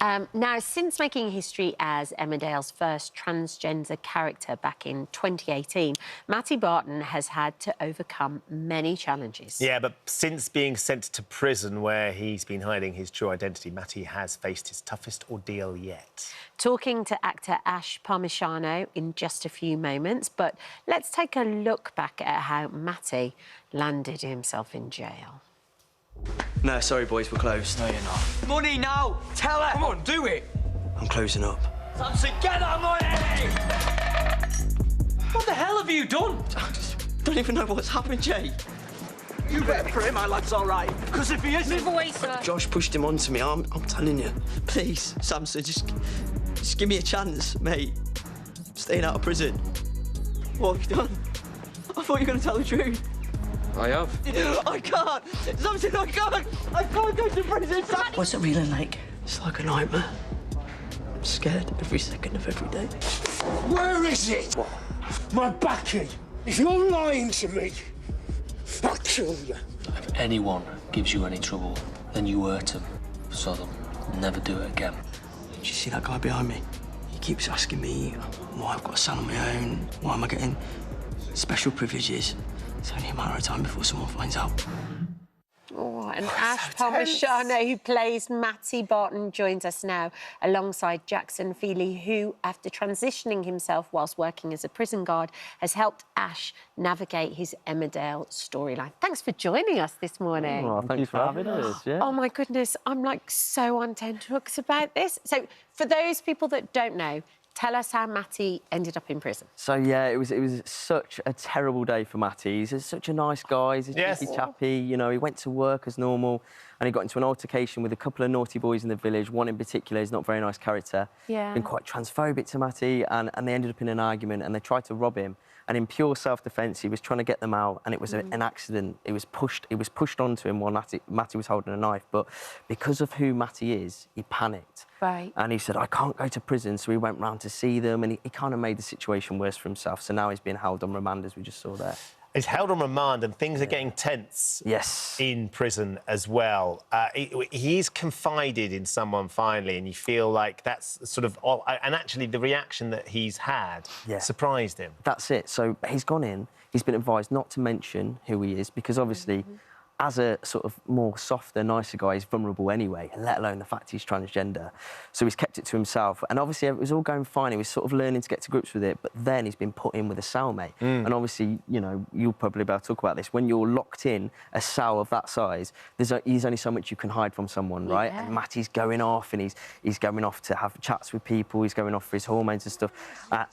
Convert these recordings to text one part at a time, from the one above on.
Now, since making history as Emmerdale's first transgender character back in 2018, Matty Barton has had to overcome many challenges. Yeah, but since being sent to prison where he's been hiding his true identity, Matty has faced his toughest ordeal yet. Talking to actor Palmisciano in just a few moments, but let's take a look back at how Matty landed himself in jail. No, sorry, boys, we're closed. No, you're not. Money now! Tell her! Come on, do it! I'm closing up. Samson, get that money! What the hell have you done? I just don't even know what's happened, Jay. You better pray my lad's all right, because if he isn't... Move away, sir. Josh pushed him onto me. I'm telling you. Please, Samson, just give me a chance, mate. I'm staying out of prison. What have you done? I thought you were going to tell the truth. I have. I can't! Samson, I can't! I can't go to prison, Sam! What's it really like? It's like a nightmare. I'm scared every second of every day. Where is it? What? My backy. If you're lying to me, I'll kill you. If anyone gives you any trouble, then you hurt them, so they'll never do it again. Do you see that guy behind me? He keeps asking me why I've got a son on my own, why am I getting special privileges. It's only a matter of time before someone finds out. Oh, and Ash Palmisciano, who plays Matty Barton, joins us now alongside Jaxon Feeley, who, after transitioning himself whilst working as a prison guard, has helped Ash navigate his Emmerdale storyline. Thanks for joining us this morning. Oh, thanks for having us. Yeah. Oh, my goodness, I'm, like, so on tenterhooks about this. So, for those people that don't know, tell us how Matty ended up in prison. So, yeah, it was such a terrible day for Matty. He's such a nice guy. He's a cheeky chappy. You know, he went to work as normal and he got into an altercation with a couple of naughty boys in the village. One in particular is not a very nice character. Yeah. Been quite transphobic to Matty, and they ended up in an argument and they tried to rob him. And in pure self-defence, he was trying to get them out, and it was an accident. It was pushed onto him while Matty was holding a knife. But because of who Matty is, he panicked. Right. And he said, I can't go to prison. So he went round to see them, and he kind of made the situation worse for himself. So now he's being held on remand, as we just saw there. He's held on remand and things are getting tense in prison as well. He's confided in someone finally, and you feel like that's sort of... And actually, the reaction that he's had surprised him. That's it. So he's gone in. He's been advised not to mention who he is because, obviously, as a sort of more softer, nicer guy, he's vulnerable anyway, let alone the fact he's transgender. So he's kept it to himself. And obviously, it was all going fine. He was sort of learning to get to grips with it. But then he's been put in with a cellmate. And obviously, you know, you'll probably be able to talk about this. When you're locked in a cell of that size, there's only so much you can hide from someone, right? And Matty's going off, and he's going off to have chats with people. He's going off for his hormones and stuff.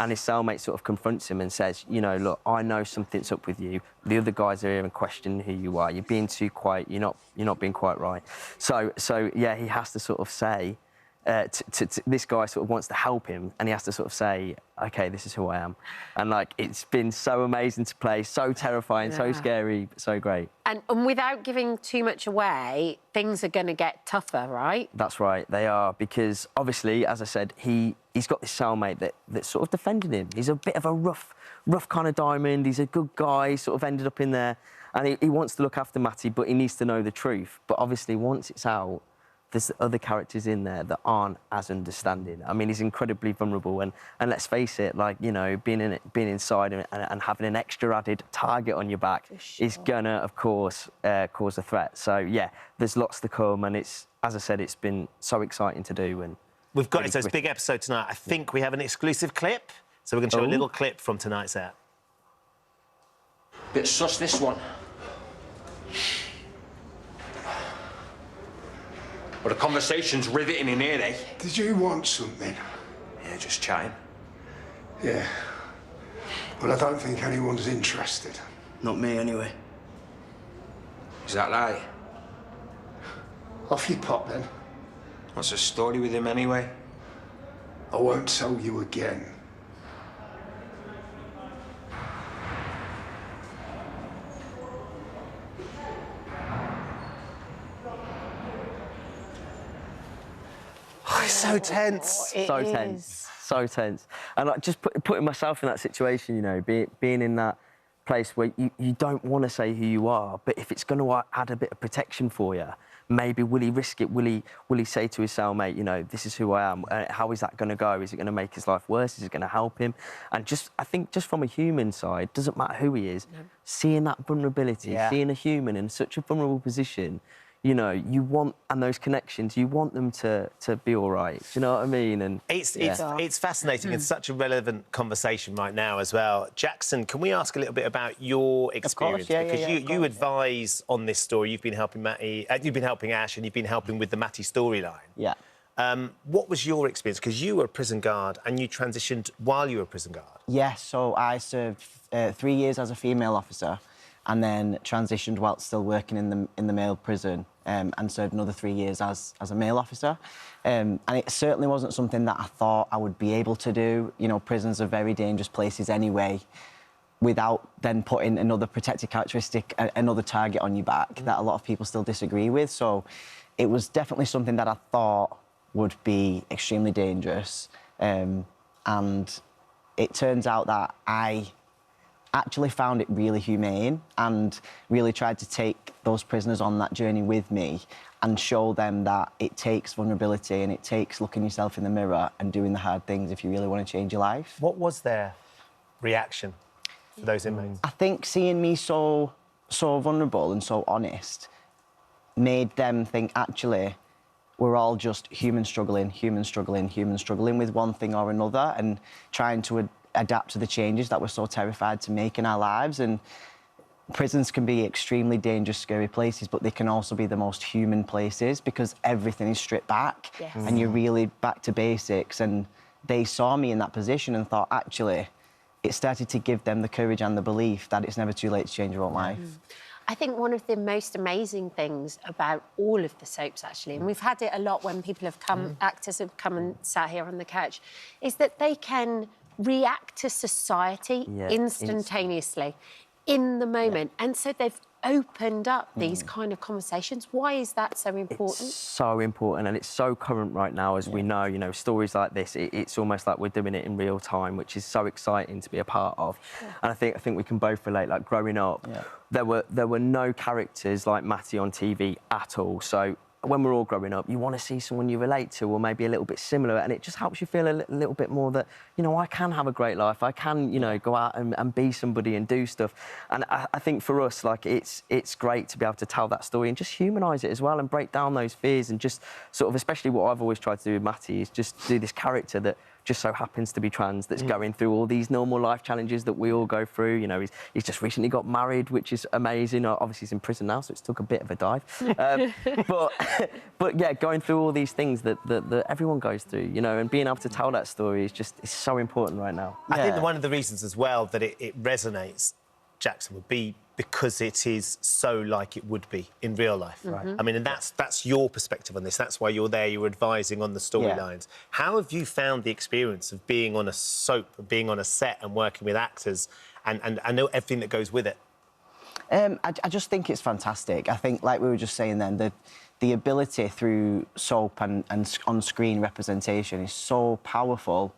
And his cellmate sort of confronts him and says, you know, look, I know something's up with you. The other guys are here and questioning who you are. You're being too quiet. You're not being quite right. So yeah, he has to sort of say, this guy sort of wants to help him, and he has to sort of say, OK, this is who I am. And, like, it's been so amazing to play, so terrifying, so scary, but so great. And without giving too much away, things are going to get tougher, right? That's right, they are, because, obviously, as I said, he's got this cellmate that sort of defended him. He's a bit of a rough kind of diamond. He's a good guy, he sort of ended up in there. And he wants to look after Matty, but he needs to know the truth. But obviously, once it's out, there's other characters in there that aren't as understanding. I mean, he's incredibly vulnerable, and let's face it, like, you know, being inside and having an extra added target on your back is gonna, of course, cause a threat. So yeah, there's lots to come, and it's, as I said, it's been so exciting to do. And we've got it's a big episode tonight. I think we have an exclusive clip, so we're going to show a little clip from tonight's app. Bit sus, this one. But the conversation's riveting in here, eh? Did you want something? Yeah, just chatting. Yeah. Well, I don't think anyone's interested. Not me, anyway. Is that right? Off you pop, then. What's the story with him, anyway? I won't tell you again. Oh, it's so tense. So tense. And, like, just putting myself in that situation, you know, being in that place where you don't want to say who you are, but if it's going to add a bit of protection for you, maybe will he risk it? Will he say to his cellmate, you know, this is who I am? How is that going to go? Is it going to make his life worse? Is it going to help him? And I think just from a human side, doesn't matter who he is, seeing that vulnerability, seeing a human in such a vulnerable position, you know, you want, and those connections, you want them to be all right. Do you know what I mean? And it's fascinating and such a relevant conversation right now as well. Jaxon, can we ask a little bit about your experience? Because you advise on this story. You've been helping Matty, you've been helping Ash, and you've been helping with the Matty storyline. Yeah. What was your experience? Because you were a prison guard and you transitioned while you were a prison guard. Yes, so I served 3 years as a female officer and then transitioned whilst still working in the male prison and served another 3 years as a male officer. And it certainly wasn't something that I thought I would be able to do. You know, prisons are very dangerous places anyway, without then putting another protected characteristic, another target on your back that a lot of people still disagree with. So it was definitely something that I thought would be extremely dangerous. And it turns out that I actually found it really humane and really tried to take those prisoners on that journey with me and show them that it takes vulnerability and it takes looking yourself in the mirror and doing the hard things if you really want to change your life. What was their reaction for those inmates? I think seeing me so vulnerable and so honest made them think, actually, we're all just humans struggling with one thing or another and trying to adapt to the changes that we're so terrified to make in our lives. And prisons can be extremely dangerous, scary places, but they can also be the most human places because everything is stripped back and you're really back to basics. And they saw me in that position and thought, actually, it started to give them the courage and the belief that it's never too late to change your own life. I think one of the most amazing things about all of the soaps, actually, and we've had it a lot when people have come, actors have come and sat here on the couch, is that they can react to society instantaneously, in the moment. And so they've opened up these kind of conversations. Why is that so important? It's so important, and it's so current right now, as we know. You know, stories like this, it's almost like we're doing it in real time, which is so exciting to be a part of. And I think we can both relate. Like growing up, there were no characters like Matty on TV at all. So when we're all growing up, you want to see someone you relate to or maybe a little bit similar, and it just helps you feel a little bit more that, you know, I can have a great life. I can, you know, go out and be somebody and do stuff. And I think for us, like, it's great to be able to tell that story and just humanise it as well and break down those fears and just sort of, especially what I've always tried to do with Matty is just do this character that just so happens to be trans, that's going through all these normal life challenges that we all go through. You know, he's just recently got married, which is amazing. Obviously, he's in prison now, so it's took a bit of a dive. But yeah, going through all these things that everyone goes through, you know, and being able to tell that story is so important right now. I think that one of the reasons as well that it resonates, Jaxon, would be because it is so like it would be in real life. Right. I mean, and that's your perspective on this. That's why you're there, you're advising on the storylines. How have you found the experience of being on a soap, being on a set and working with actors and I know everything that goes with it? I just think it's fantastic. I think, like we were just saying then, the ability through soap and on-screen representation is so powerful.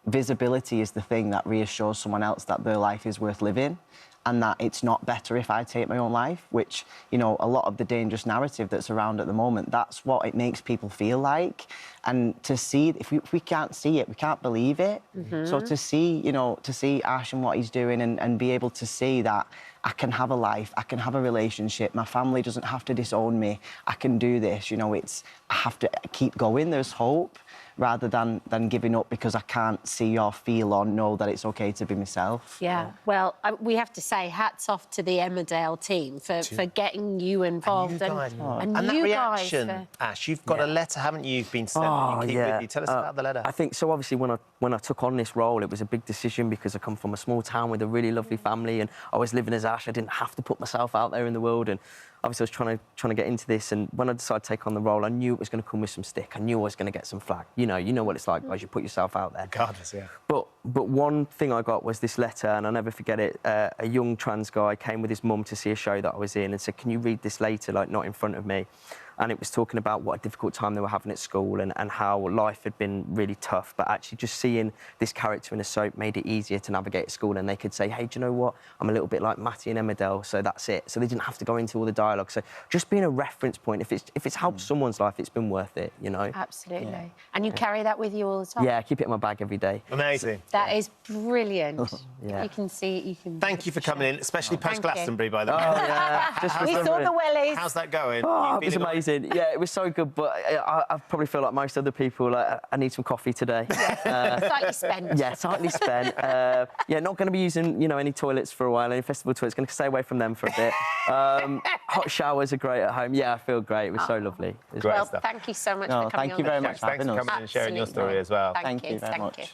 Visibility is the thing that reassures someone else that their life is worth living and that it's not better if I take my own life, which, you know, a lot of the dangerous narrative that's around at the moment, that's what it makes people feel like. And to see, if we can't see it, we can't believe it. So to see, you know, to see Ash and what he's doing and be able to see that I can have a life, I can have a relationship, my family doesn't have to disown me, I can do this, you know, I have to keep going, there's hope, rather than giving up because I can't see or feel or know that it's OK to be myself. Yeah, well, we have to say hats off to the Emmerdale team for getting you involved. And that reaction, Ash, you've got a letter, haven't you, been sent that you keep with you? Tell us about the letter. I think, so obviously when I took on this role, it was a big decision because I come from a small town with a really lovely family and I was living as Ash. I didn't have to put myself out there in the world, and obviously I was trying to get into this, and when I decided to take on the role, I knew it was going to come with some stick. I knew I was going to get some flack. You know what it's like as you put yourself out there. Regardless, yeah. But one thing I got was this letter, and I'll never forget it. A young trans guy came with his mum to see a show that I was in and said, "Can you read this later, like not in front of me?" And it was talking about what a difficult time they were having at school and how life had been really tough, but actually just seeing this character in a soap made it easier to navigate at school, and they could say, "Hey, do you know what? I'm a little bit like Matty and Emmerdale, so that's it." So they didn't have to go into all the dialogue dialogue. So just being a reference point, if it's helped someone's life, it's been worth it, you know? Absolutely. Yeah. And you carry that with you all the time? Yeah, I keep it in my bag every day. Amazing. That is brilliant. Yeah. You can see it, you can... Thank you for coming in, especially post-Glastonbury, by the way. Oh, yeah. We saw the wellies. How's that going? Oh, it was amazing. Yeah, it was so good, but I probably feel like most other people, like, I need some coffee today. Slightly spent. Yeah, slightly spent. Yeah, not going to be using, you know, any toilets for a while, any festival toilets. Going to stay away from them for a bit. Hot showers are great at home. Yeah, I feel great. It was so lovely. It was Well, stuff. thank you so much for coming on. Thank you very much for Thanks having for us. coming in and sharing your Absolutely. story as well. Thank you very much. You.